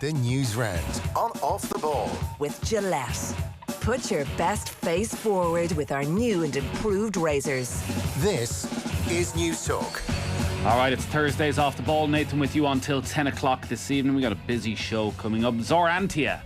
The Newsround on Off the Ball. With Gillette. Put your best face forward with our new and improved razors. This is News Talk. All right, it's Thursdays Off the Ball. Nathan with you until 10 o'clock this evening. We got a busy show coming up. Zor Antia,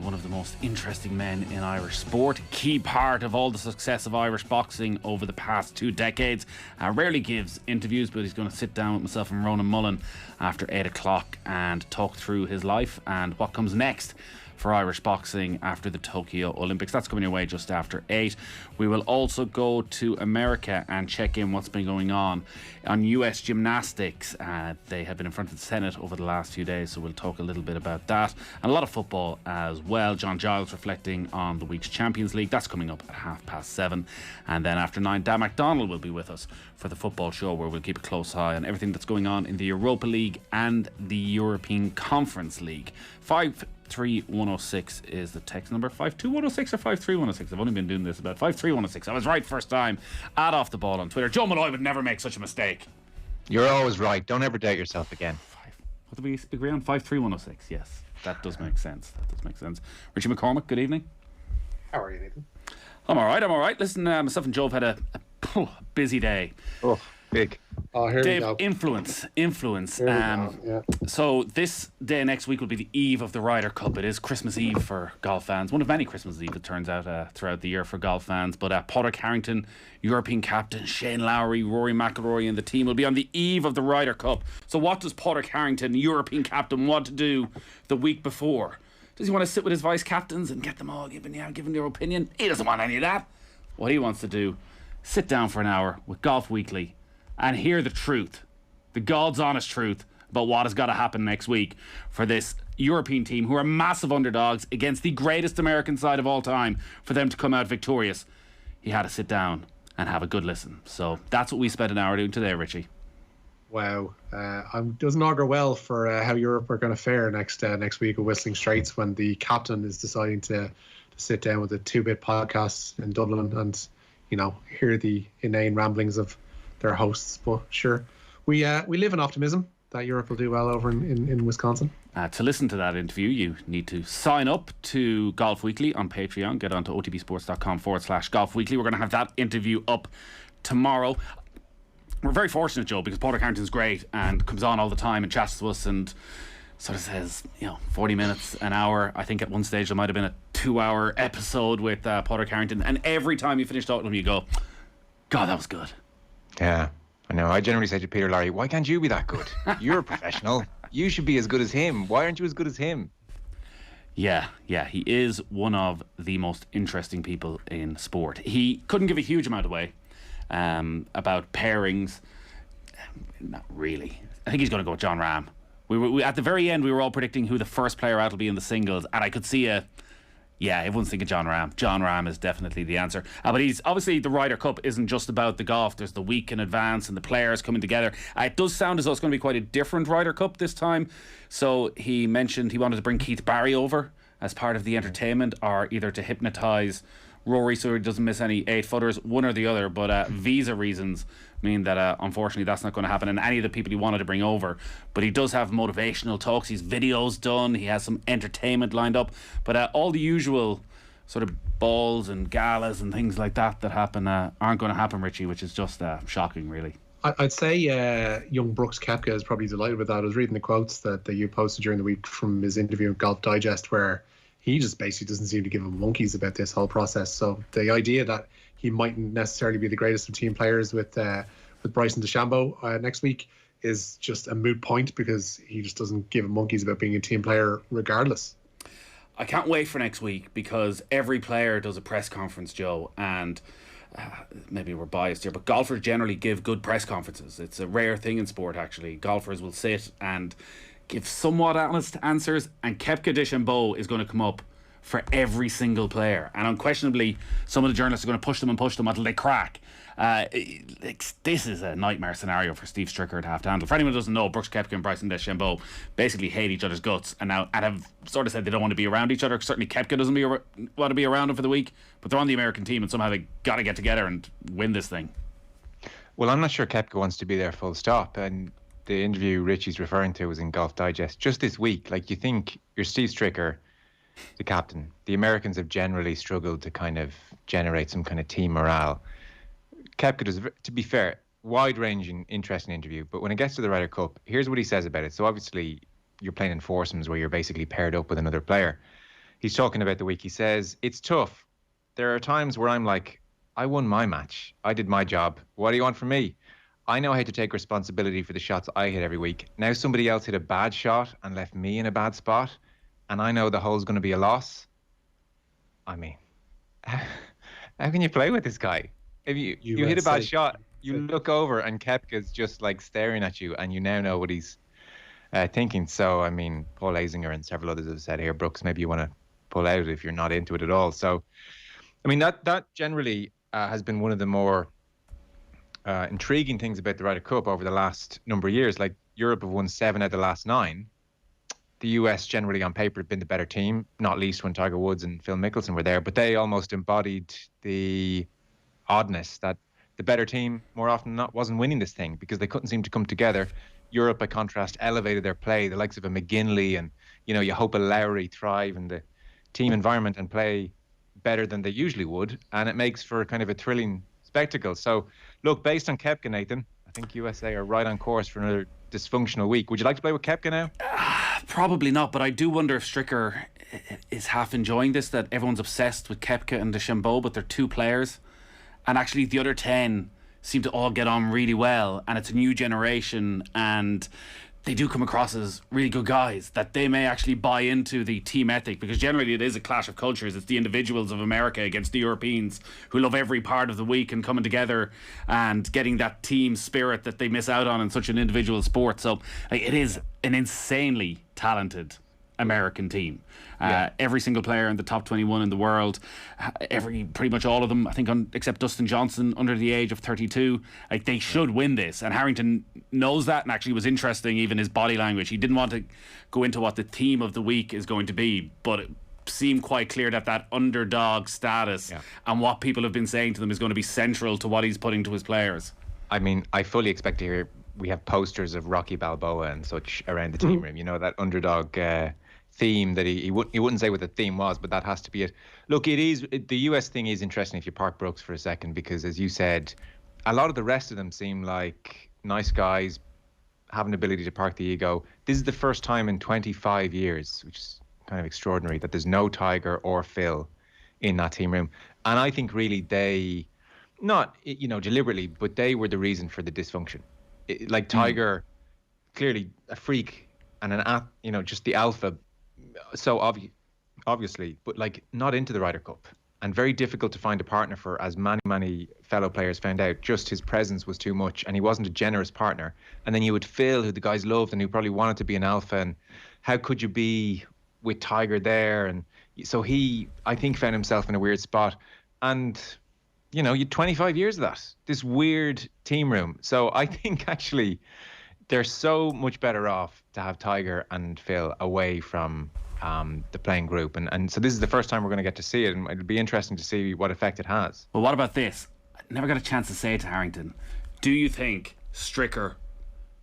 one of the most interesting men in Irish sport, key part of all the success of Irish boxing over the past 2 decades. Rarely gives interviews, but he's going to sit down with myself and Ronan Mullen after 8 o'clock and talk through his life and what comes next for Irish boxing after the Tokyo Olympics. That's coming your way just after 8. We will also go to America and check in what's been going on US gymnastics. They have been in front of the Senate over the last few days, so we'll talk a little bit about that. And a lot of football as well. John Giles reflecting on the week's Champions League. That's coming up at 7:30. And then after 9, Dan MacDonald will be with us for the football show, where we'll keep a close eye on everything that's going on in the Europa League and the European Conference League. 53106 is the text number. 52106 or 53106? I've only been doing this about 53106. I was right first time. Add Off the Ball on Twitter. Joe Malloy would never make such a mistake. You're always right. Don't ever doubt yourself again. What did we agree on? 53106. Yes, that does make sense. Richie McCormick, good evening. How are you, Nathan? I'm all right. Listen, myself and Joe have had a busy day. Oh, big. Oh, here Dave, we go. Influence. Here we go, yeah. So this day next week will be the eve of the Ryder Cup. It is Christmas Eve for golf fans. One of many Christmas Eve, it turns out, throughout the year for golf fans. But Padraig Harrington, European captain, Shane Lowry, Rory McIlroy and the team will be on the eve of the Ryder Cup. So what does Padraig Harrington, European captain, want to do the week before? Does he want to sit with his vice captains and get them all giving their opinion? He doesn't want any of that. What he wants to do, sit down for an hour with Golf Weekly and hear the truth, the God's honest truth about what has got to happen next week for this European team, who are massive underdogs against the greatest American side of all time, for them to come out victorious. He had to sit down and have a good listen. So that's what we spent an hour doing today, Richie. Wow. Doesn't augur well for how Europe are going to fare next week at Whistling Straits, when the captain is deciding to sit down with a 2-bit podcast in Dublin and, hear the inane ramblings of their hosts. But sure, we live in optimism that Europe will do well over in Wisconsin. To listen to that interview, you need to sign up to Golf Weekly on Patreon. Get onto otbsports.com/Golf Weekly. We're going to have that interview up tomorrow. We're very fortunate, Joe, because Padraig Harrington's great and comes on all the time and chats to us and sort of says, 40 minutes, an hour. I think at one stage there might have been a 2-hour episode with Padraig Harrington, and every time you finish talking to him, you go, God, that was good. Yeah, I know. I generally say to Peter Larry, why can't you be that good? You're a professional. You should be as good as him. Why aren't you as good as him? Yeah, he is one of the most interesting people in sport. He couldn't give a huge amount away about pairings. Not really. I think he's going to go with John Ram. We at the very end, we were all predicting who the first player out will be in the singles, and I could see everyone's thinking John Ram. John Ram is definitely the answer. But he's obviously, the Ryder Cup isn't just about the golf. There's the week in advance and the players coming together. It does sound as though it's going to be quite a different Ryder Cup this time. So he mentioned he wanted to bring Keith Barry over as part of the entertainment, or either to hypnotise Rory so he doesn't miss any 8-footers, one or the other. But visa reasons mean that unfortunately that's not going to happen, and any of the people he wanted to bring over. But he does have motivational talks, he's videos done, he has some entertainment lined up, but all the usual sort of balls and galas and things like that happen aren't going to happen, Richie, which is just shocking, really. I'd say young Brooks Koepka is probably delighted with that. I was reading the quotes that you posted during the week from his interview with Golf Digest, where he just basically doesn't seem to give a monkeys about this whole process. So the idea that he mightn't necessarily be the greatest of team players with Bryson DeChambeau next week is just a moot point, because he just doesn't give a monkeys about being a team player regardless. I can't wait for next week, because every player does a press conference, Joe, and maybe we're biased here, but golfers generally give good press conferences. It's a rare thing in sport, actually. Golfers will sit and give somewhat honest answers, and Koepka DeChambeau is going to come up for every single player, and unquestionably some of the journalists are going to push them until they crack. This is a nightmare scenario for Steve Stricker to have to handle. For anyone who doesn't know, Brooks Koepka and Bryson DeChambeau basically hate each other's guts, and have sort of said they don't want to be around each other. Certainly Koepka doesn't want to be around him for the week, but they're on the American team, and somehow they got to get together and win this thing. Well, I'm not sure Koepka wants to be there full stop, and the interview Richie's referring to was in Golf Digest just this week. Like, you think you're Steve Stricker, the captain. The Americans have generally struggled to kind of generate some kind of team morale. Koepka does, to be fair, wide-ranging, interesting interview. But when it gets to the Ryder Cup, here's what he says about it. So obviously, you're playing in foursomes where you're basically paired up with another player. He's talking about the week. He says, it's tough. There are times where I'm like, I won my match. I did my job. What do you want from me? I know how to take responsibility for the shots I hit every week. Now somebody else hit a bad shot and left me in a bad spot, and I know the hole's going to be a loss. I mean, how can you play with this guy? If you hit a bad shot, you look over and Koepka's just like staring at you, and you now know what he's thinking. So, I mean, Paul Azinger and several others have said here, Brooks, maybe you want to pull out if you're not into it at all. So, I mean, that generally has been one of the more intriguing things about the Ryder Cup over the last number of years. Like, Europe have won 7 out of the last 9. The US generally on paper have been the better team, not least when Tiger Woods and Phil Mickelson were there, but they almost embodied the oddness that the better team more often than not wasn't winning this thing because they couldn't seem to come together. Europe, by contrast, elevated their play. The likes of a McGinley and, you hope a Lowry thrive in the team environment and play better than they usually would, and it makes for kind of a thrilling spectacle. So, look, based on Koepka, Nathan, I think USA are right on course for another dysfunctional week. Would you like to play with Koepka now? Probably not, but I do wonder if Stricker is half enjoying this, that everyone's obsessed with Koepka and DeChambeau, but they're 2 players, and actually the other 10 seem to all get on really well, and it's a new generation, and they do come across as really good guys, that they may actually buy into the team ethic, because generally it is a clash of cultures. It's the individuals of America against the Europeans who love every part of the week and coming together and getting that team spirit that they miss out on in such an individual sport. So it is an insanely talented American team. Every single player in the top 21 in the world, pretty much all of them, I think, except Dustin Johnson, under the age of 32, like, they should win this. And Harrington knows that, and actually was interesting, even his body language. He didn't want to go into what the theme of the week is going to be, but it seemed quite clear that underdog status and what people have been saying to them is going to be central to what he's putting to his players. I mean, I fully expect to hear we have posters of Rocky Balboa and such around the team room. That underdog theme that he wouldn't say what the theme was, but that has to be it. Look, the US thing is interesting if you park Brooks for a second, because as you said, a lot of the rest of them seem like nice guys, have an ability to park the ego. This is the first time in 25 years, which is kind of extraordinary, that there's no Tiger or Phil in that team room. And I think really they, not deliberately, but they were the reason for the dysfunction. Like Tiger, clearly a freak and just the alpha, so obviously, but like not into the Ryder Cup, and very difficult to find a partner for, as many fellow players found out. Just his presence was too much, and he wasn't a generous partner. And then you would Phil, who the guys loved and who probably wanted to be an alpha, and how could you be with Tiger there? And so he, I think, found himself in a weird spot. And you had 25 years of that, this weird team room. So I think actually they're so much better off to have Tiger and Phil away from the playing group. And so this is the first time we're going to get to see it, and it'll be interesting to see what effect it has. Well, what about this? I never got a chance to say it to Harrington. Do you think Stricker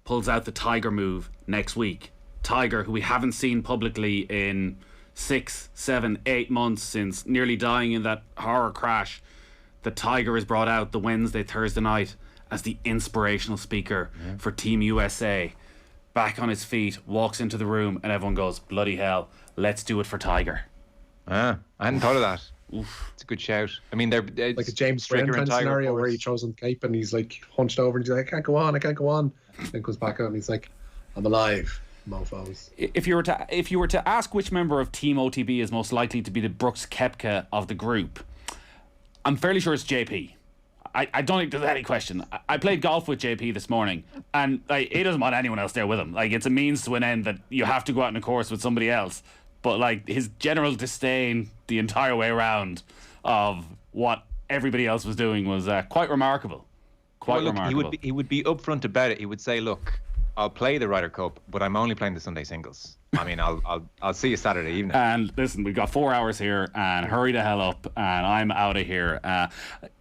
pulls out the Tiger move next week? Tiger, who we haven't seen publicly in 6, 7, 8 months since nearly dying in that horror crash, the Tiger is brought out the Thursday night as the inspirational speaker for Team USA. Back on his feet, walks into the room, and everyone goes, bloody hell, let's do it for Tiger. I hadn't thought of that. Oof. It's a good shout. I mean, they're like a James Stricker kind of scenario where he throws on the cape and he's like hunched over and he's like, I can't go on. Then comes back out and he's like, I'm alive, mofos. If you were to ask which member of Team OTB is most likely to be the Brooks Koepka of the group, I'm fairly sure it's JP. I don't think there's any question. I played golf with JP this morning, and he doesn't want anyone else there with him. Like, it's a means to an end that you have to go out on a course with somebody else. But like, his general disdain the entire way around of what everybody else was doing was quite remarkable. Quite remarkable. He would be upfront about it. He would say, look, I'll play the Ryder Cup, but I'm only playing the Sunday singles. I mean, I'll see you Saturday evening. And listen, we've got 4 hours here, and hurry the hell up, and I'm out of here. I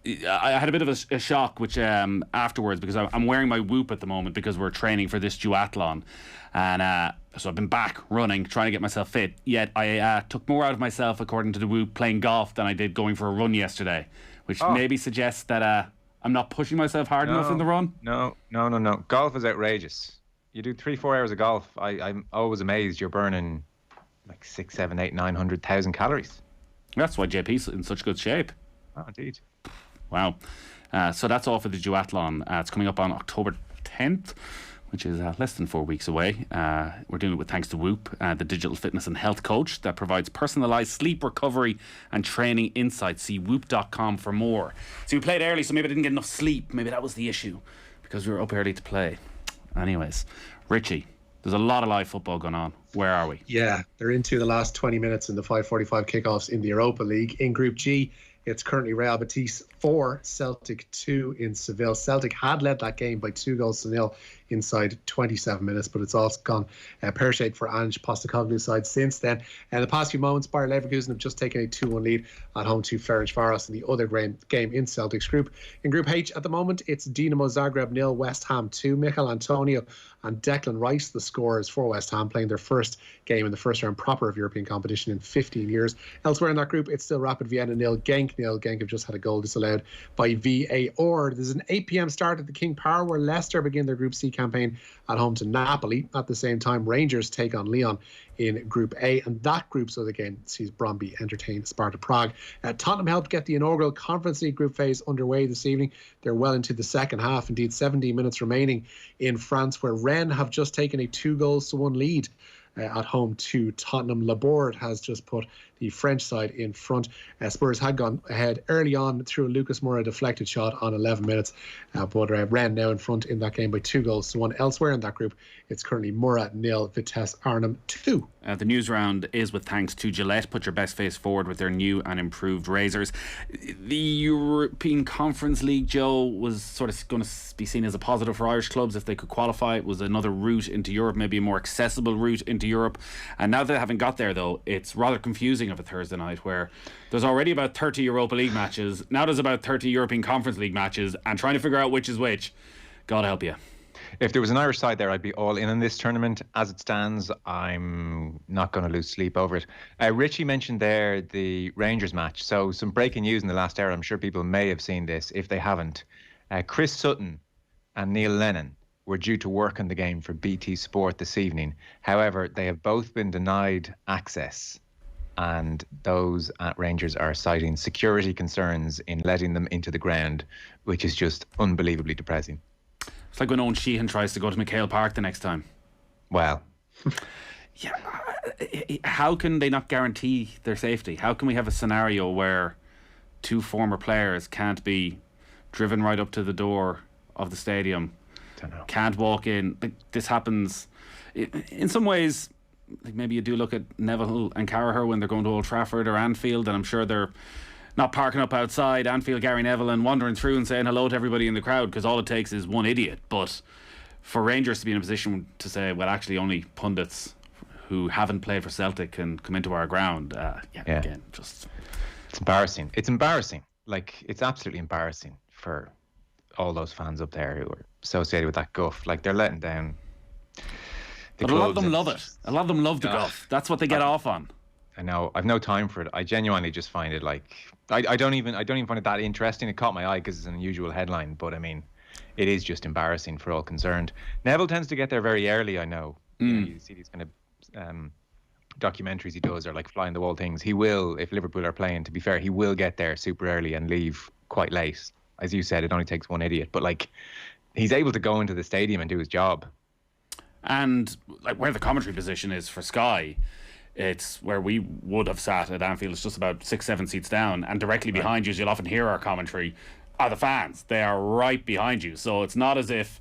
had a bit of a shock, which afterwards, because I'm wearing my Whoop at the moment because we're training for this duathlon, and so I've been back running, trying to get myself fit. Yet I took more out of myself, according to the Whoop, playing golf than I did going for a run yesterday, which maybe suggests that I'm not pushing myself hard enough in the run. No. Golf is outrageous. You do 3-4 hours of golf. I'm always amazed you're burning like 6, 7, 8, 900,000 calories. That's why JP's in such good shape. Oh, indeed. Wow. So that's all for the duathlon. It's coming up on October 10th, which is less than 4 weeks away. We're doing it with thanks to Whoop, the digital fitness and health coach that provides personalised sleep recovery and training insights. See whoop.com for more. So we played early, so maybe I didn't get enough sleep. Maybe that was the issue, because we were up early to play. Anyways, Richie, there's a lot of live football going on. Where are we? Yeah, they're into the last 20 minutes in the 5:45 kickoffs in the Europa League. In Group G, it's currently Real Betis 4, Celtic 2 in Seville. Celtic had led that game by 2-0 inside 27 minutes, but it's also gone pear-shaped for Ange Postecoglou's side since then. And the past few moments, Bayer Leverkusen have just taken a 2-1 lead at home to Ferencváros in the other game in Celtic's group. In Group H at the moment, it's Dinamo Zagreb 0, West Ham 2. Mikel Antonio and Declan Rice, the scorers for West Ham, playing their first game in the first round proper of European competition in 15 years. Elsewhere in that group, it's still Rapid Vienna 0, Genk 0. Genk have just had a goal disallowed by VAR. There's an 8 p.m. start at the King Power, where Leicester begin their Group C campaign at home to Napoli. At the same time, Rangers take on Lyon in Group A, and that group's other game sees Brøndby entertain Sparta Prague. Tottenham helped get the inaugural Conference League group phase underway this evening. They're well into the second half, indeed 17 minutes remaining in France, where Rennes have just taken a 2-1 lead at home to Tottenham. Laborde has just put the French side in front. Spurs had gone ahead early on through a Lucas Moura deflected shot on 11 minutes, but Rennes now in front in that game by 2-1. Elsewhere in that group, it's currently Moura 0, Vitesse Arnhem 2. The news round is with thanks to Gillette. Put your best face forward with their new and improved razors. The European Conference League, Joe, was sort of going to be seen as a positive for Irish clubs if they could qualify. It was another route into Europe, maybe a more accessible route into Europe. And now that they haven't got there, though, it's rather confusing of a Thursday night, where there's already about 30 Europa League matches. Now there's about 30 European Conference League matches, and trying to figure out which is which. God help you. If there was an Irish side there, I'd be all in on this tournament. As it stands, I'm not going to lose sleep over it. Richie mentioned there the Rangers match. So some breaking news in the last hour. I'm sure people may have seen this. If they haven't, Chris Sutton and Neil Lennon were due to work on the game for BT Sport this evening. However, they have both been denied access, and those at Rangers are citing security concerns in letting them into the ground, which is just unbelievably depressing. It's like when Owen Sheehan tries to go to McHale Park the next time. Well, yeah. How can they not guarantee their safety? How can we have a scenario where two former players can't be driven right up to the door of the stadium, can't walk in? Like, this happens in some ways. Like, maybe you do look at Neville and Carragher when they're going to Old Trafford or Anfield, and I'm sure they're not parking up outside Anfield, Gary Neville, and wandering through and saying hello to everybody in the crowd, because all it takes is one idiot. But for Rangers to be in a position to say, well, actually only pundits who haven't played for Celtic can come into our ground, again, just... It's embarrassing. It's embarrassing. Like, it's absolutely embarrassing for all those fans up there who are associated with that guff. Like, they're letting down... But a lot of them love it. A lot of them love the guff. That's what they get off on. I know. I've no time for it. I genuinely just find it like... I don't even find it that interesting. It caught my eye because it's an unusual headline, but I mean, it is just embarrassing for all concerned. Neville tends to get there very early, I know. You see these kind of documentaries he does, or like fly on the wall things. He will, if Liverpool are playing, to be fair, he will get there super early and leave quite late. As you said, it only takes one idiot, but like, he's able to go into the stadium and do his job. And like, where the commentary position is for Sky, it's where we would have sat at Anfield. It's just about 6-7 seats down, and directly behind you, you'll often hear our commentary, are the fans. They are right behind you. So it's not as if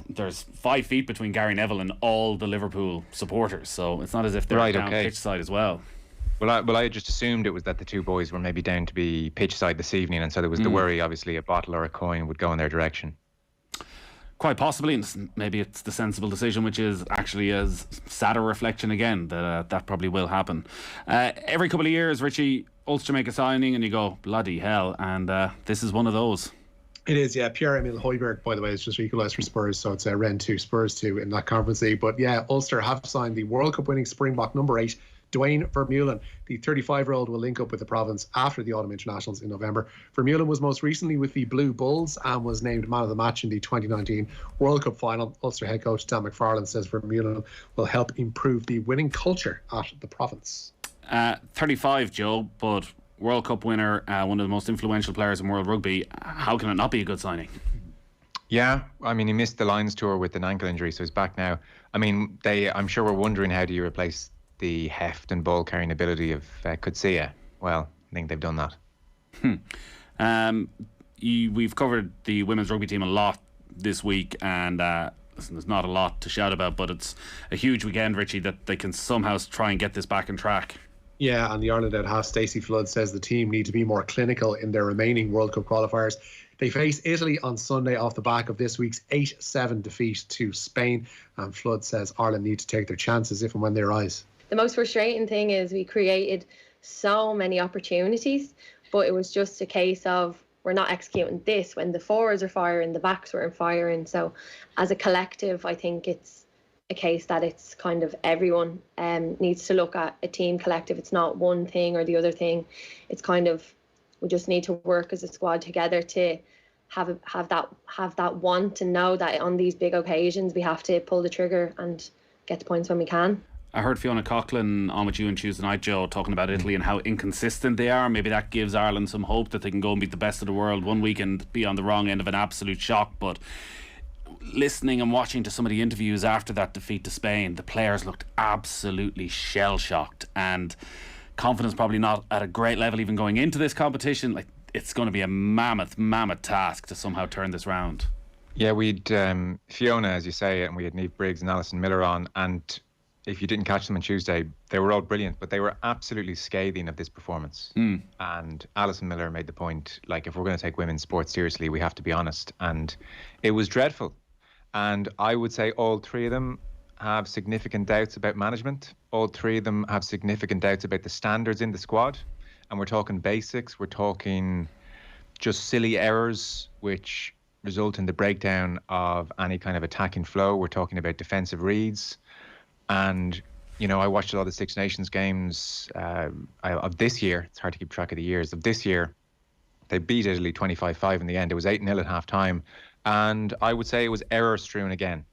there's 5 feet between Gary Neville and all the Liverpool supporters. So it's not as if they're down pitch side as well. Well, I just assumed it was that the two boys were maybe down to be pitch side this evening, and so there was the worry, obviously, a bottle or a coin would go in their direction. Quite possibly, and maybe it's the sensible decision, which is actually as sad a reflection again that that probably will happen. Every couple of years, Richie, Ulster make a signing and you go, bloody hell, and this is one of those. It is, yeah. Pierre-Emile Højbjerg, by the way, is just equalised for Spurs, so it's Rennes 2, Spurs 2 in that Conference League. But yeah, Ulster have signed the World Cup winning Springbok number 8, Duane Vermeulen. The 35-year-old will link up with the province after the Autumn Internationals in November. Vermeulen was most recently with the Blue Bulls and was named man of the match in the 2019 World Cup final. Ulster head coach Dan McFarland says Vermeulen will help improve the winning culture at the province. 35, Joe, but World Cup winner, one of the most influential players in world rugby. How can it not be a good signing? Yeah, I mean, he missed the Lions tour with an ankle injury, so he's back now. I mean, I'm sure we're wondering, how do you replace the heft and ball carrying ability of Coetzee? Well, I think they've done that. We've covered the women's rugby team a lot this week, and listen, there's not a lot to shout about, but it's a huge weekend, Richie, that they can somehow try and get this back on track. Yeah, and the Ireland out half, Stacey Flood, says the team need to be more clinical in their remaining World Cup qualifiers. They face Italy on Sunday off the back of this week's 8-7 defeat to Spain. And Flood says Ireland need to take their chances if and when they arise. The most frustrating thing is we created so many opportunities, but it was just a case of we're not executing this when the forwards are firing, the backs weren't firing. So as a collective, I think it's a case that it's kind of everyone needs to look at a team collective. It's not one thing or the other thing. It's kind of, we just need to work as a squad together to have that want and know that on these big occasions we have to pull the trigger and get the points when we can. I heard Fiona Coughlin on with you on Tuesday night, Joe, talking about Italy and how inconsistent they are. Maybe that gives Ireland some hope that they can go and beat the best of the world one week and be on the wrong end of an absolute shock. But listening and watching to some of the interviews after that defeat to Spain, the players looked absolutely shell-shocked, and confidence probably not at a great level even going into this competition. Like, it's going to be a mammoth task to somehow turn this round. Yeah, we'd Fiona, as you say, and we had Niamh Briggs and Alison Miller on, and if you didn't catch them on Tuesday, they were all brilliant, but they were absolutely scathing of this performance. And Alison Miller made the point, like, if we're going to take women's sports seriously, we have to be honest. And it was dreadful. And I would say all three of them have significant doubts about management. All three of them have significant doubts about the standards in the squad. And we're talking basics. We're talking just silly errors, which result in the breakdown of any kind of attacking flow. We're talking about defensive reads. And, you know, I watched a lot of Six Nations games of this year. It's hard to keep track of the years. Of this year, they beat Italy 25-5 in the end. It was 8-0 at half-time. And I would say it was error strewn again.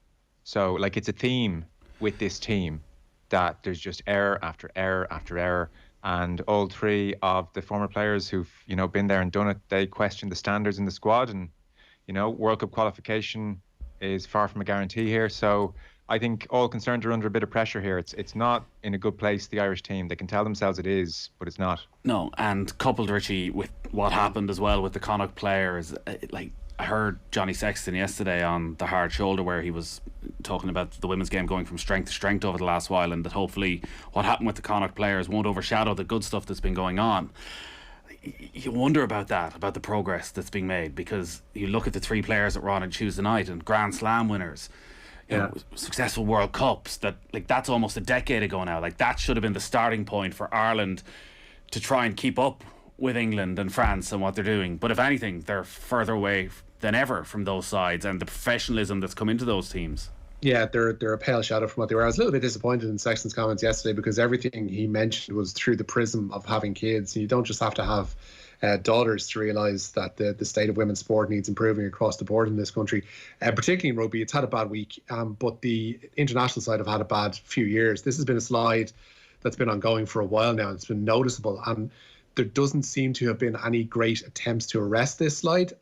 So, like, it's a theme with this team that there's just error after error after error. And all three of the former players who've, you know, been there and done it, they question the standards in the squad. And, you know, World Cup qualification is far from a guarantee here. So I think all concerned are under a bit of pressure here. It's not in a good place, the Irish team. They can tell themselves it is, but it's not. No, and coupled, Richie, with what happened as well with the Connacht players, like, I heard Johnny Sexton yesterday on The Hard Shoulder where he was talking about the women's game going from strength to strength over the last while, and that hopefully what happened with the Connacht players won't overshadow the good stuff that's been going on. You wonder about that, about the progress that's being made, because you look at the three players that were on Tuesday night and Grand Slam winners, you know, successful World Cups, that, like, that's almost a decade ago now. Like, that should have been the starting point for Ireland to try and keep up with England and France and what they're doing. But if anything, they're further away than ever from those sides and the professionalism that's come into those teams. Yeah, they're a pale shadow from what they were. I was a little bit disappointed in Sexton's comments yesterday because everything he mentioned was through the prism of having kids. You don't just have to have daughters to realise that the state of women's sport needs improving across the board in this country, particularly in rugby. It's had a bad week, but the international side have had a bad few years. This has been a slide that's been ongoing for a while now. It's been noticeable, and there doesn't seem to have been any great attempts to arrest this slide.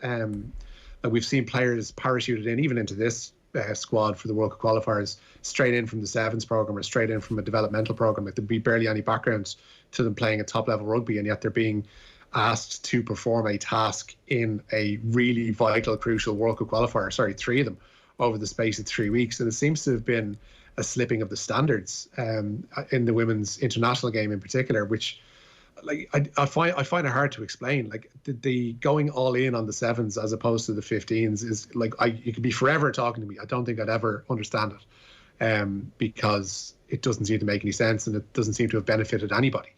We've seen players parachuted in, even into this squad for the World Cup qualifiers, straight in from the Sevens programme or straight in from a developmental programme. Like, there'd be barely any background to them playing a top-level rugby, and yet they're being asked to perform a task in a really vital, crucial World Cup qualifier. Sorry, three of them over the space of 3 weeks. And it seems to have been a slipping of the standards in the women's international game in particular, which like I find it hard to explain. Like the going all in on the 7s as opposed to the 15s is like you could be forever talking to me. I don't think I'd ever understand it, because it doesn't seem to make any sense and it doesn't seem to have benefited anybody.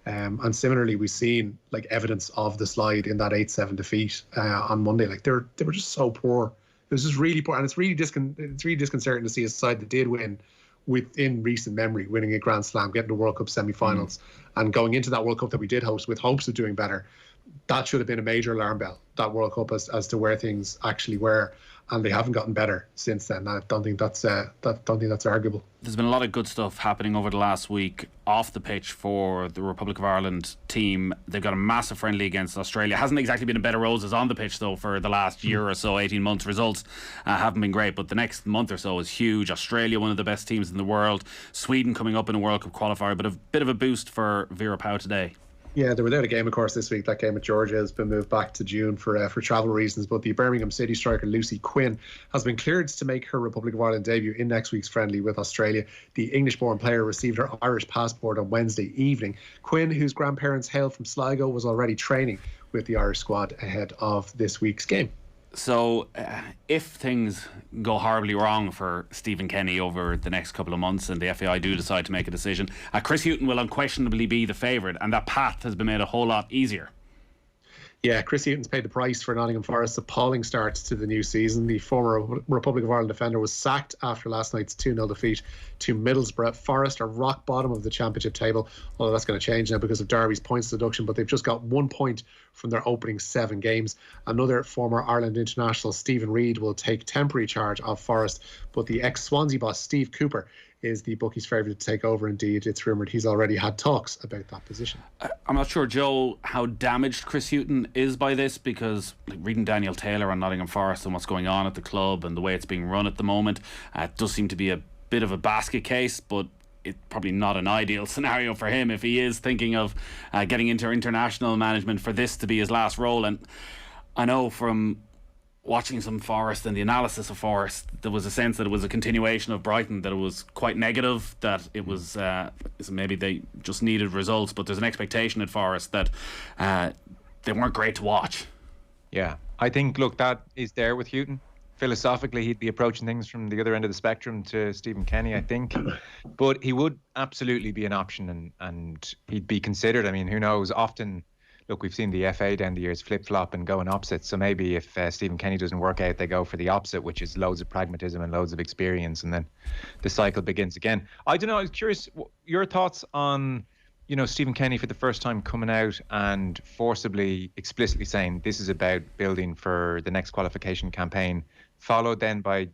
And similarly, we've seen like evidence of the slide in that 8-7 defeat on Monday. Like they were just so poor. It was just really poor, and it's really disconcerting to see a side that did win within recent memory, winning a Grand Slam, getting to World Cup semi-finals, and going into that World Cup that we did host with hopes of doing better. That should have been a major alarm bell, that World Cup, as to where things actually were, and they haven't gotten better since then. I don't think that's arguable. There's been a lot of good stuff happening over the last week off the pitch for the Republic of Ireland team. They've got a massive friendly against Australia. Hasn't exactly been a bed of roses on the pitch though for the last year or so, 18 months. Results haven't been great, but the next month or so is huge. Australia, one of the best teams in the world. Sweden coming up in a World Cup qualifier, but a bit of a boost for Vera Pauw today. Yeah, they were there at a game, of course, this week. That game at Georgia has been moved back to June for travel reasons. But the Birmingham City striker Lucy Quinn has been cleared to make her Republic of Ireland debut in next week's friendly with Australia. The English-born player received her Irish passport on Wednesday evening. Quinn, whose grandparents hail from Sligo, was already training with the Irish squad ahead of this week's game. So if things go horribly wrong for Stephen Kenny over the next couple of months and the FAI do decide to make a decision, Chris Hughton will unquestionably be the favourite, and that path has been made a whole lot easier. Yeah, Chris Hughton's paid the price for Nottingham Forest's appalling start to the new season. The former Republic of Ireland defender was sacked after last night's 2-0 defeat to Middlesbrough. Forest are rock bottom of the championship table, although that's going to change now because of Derby's points deduction, but they've just got 1 point from their opening 7 games. Another former Ireland international, Stephen Reid, will take temporary charge of Forest, but the ex-Swansea boss, Steve Cooper, is the bookies' favourite to take over. Indeed, it's rumoured he's already had talks about that position. I'm not sure, Joe, how damaged Chris Hughton is by this, because reading Daniel Taylor on Nottingham Forest and what's going on at the club and the way it's being run at the moment, it does seem to be a bit of a basket case, but it's probably not an ideal scenario for him if he is thinking of getting into international management for this to be his last role. And I know from watching some Forest and the analysis of Forest, there was a sense that it was a continuation of Brighton, that it was quite negative, that it was maybe they just needed results, but there's an expectation at Forest that they weren't great to watch. Yeah, I think, look, that is there with Hughton. Philosophically, he'd be approaching things from the other end of the spectrum to Stephen Kenny, I think. But he would absolutely be an option, and he'd be considered. I mean, who knows? Often, look, we've seen the FA down the years flip-flop and go in opposites. So maybe if Stephen Kenny doesn't work out, they go for the opposite, which is loads of pragmatism and loads of experience, and then the cycle begins again. I don't know, I was curious, your thoughts on, you know, Stephen Kenny for the first time coming out and forcibly, explicitly saying this is about building for the next qualification campaign, followed then by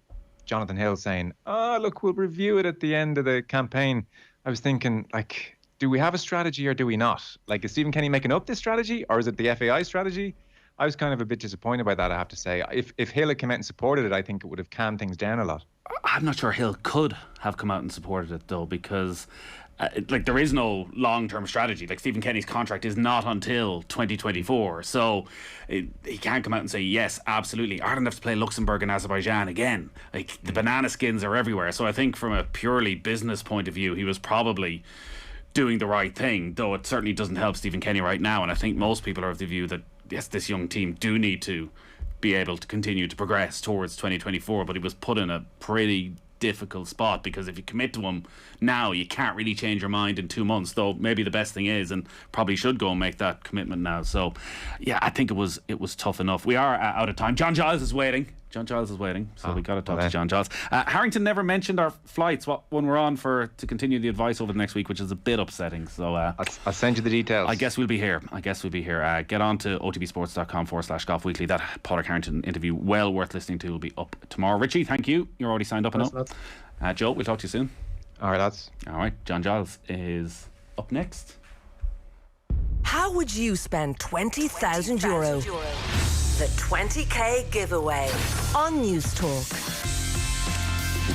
Jonathan Hill saying, look, we'll review it at the end of the campaign. I was thinking, like, do we have a strategy or do we not? Like, is Stephen Kenny making up this strategy, or is it the FAI strategy? I was kind of a bit disappointed by that, I have to say. If Hill had come out and supported it, I think it would have calmed things down a lot. I'm not sure Hill could have come out and supported it, though, because there is no long-term strategy. Like, Stephen Kenny's contract is not until 2024, so he can't come out and say, yes, absolutely, Ireland have to play Luxembourg and Azerbaijan again. Like, the banana skins are everywhere. So I think from a purely business point of view, he was probably doing the right thing, though it certainly doesn't help Stephen Kenny right now. And I think most people are of the view that, yes, this young team do need to be able to continue to progress towards 2024, but he was put in a pretty difficult spot, because if you commit to him now, you can't really change your mind in 2 months, though maybe the best thing is, and probably should go and make that commitment now. So yeah, I think it was tough enough. We are out of time. John Giles is waiting, so we got to talk to John Giles. Harrington never mentioned our flights, what one we're on to continue the advice over the next week, which is a bit upsetting. So I'll send you the details. I guess we'll be here. Get on to otbsports.com/golf weekly. That Padraig Harrington interview, well worth listening to, will be up tomorrow. Richie, thank you. You're already signed up and up. Joe, we'll talk to you soon. All right, lads. All right, John Giles is up next. How would you spend €20,000? The 20k giveaway on News Talk.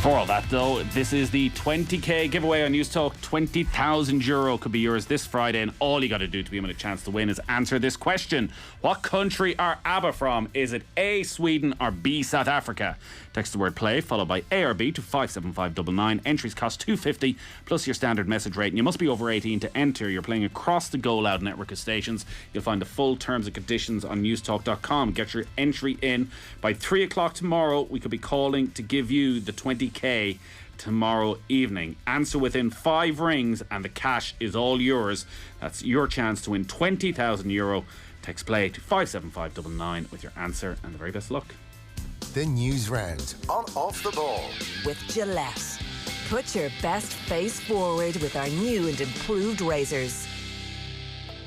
Before all that, though, this is the 20k giveaway on News Talk. €20,000 could be yours this Friday, and all you got to do to be in a chance to win is answer this question. What country are ABBA from? Is it A, Sweden, or B, South Africa? Text the word play, followed by A or B to 57599. Entries cost $2.50 plus your standard message rate, and you must be over 18 to enter. You're playing across the Go Loud network of stations. You'll find the full terms and conditions on newstalk.com. Get your entry in by 3 o'clock tomorrow. We could be calling to give you the 20k tomorrow evening. Answer within 5 rings and the cash is all yours. That's your chance to win €20,000. Text play to 57599 with your answer, and the very best luck. The News Round on Off the Ball. With Gillette. Put your best face forward with our new and improved razors.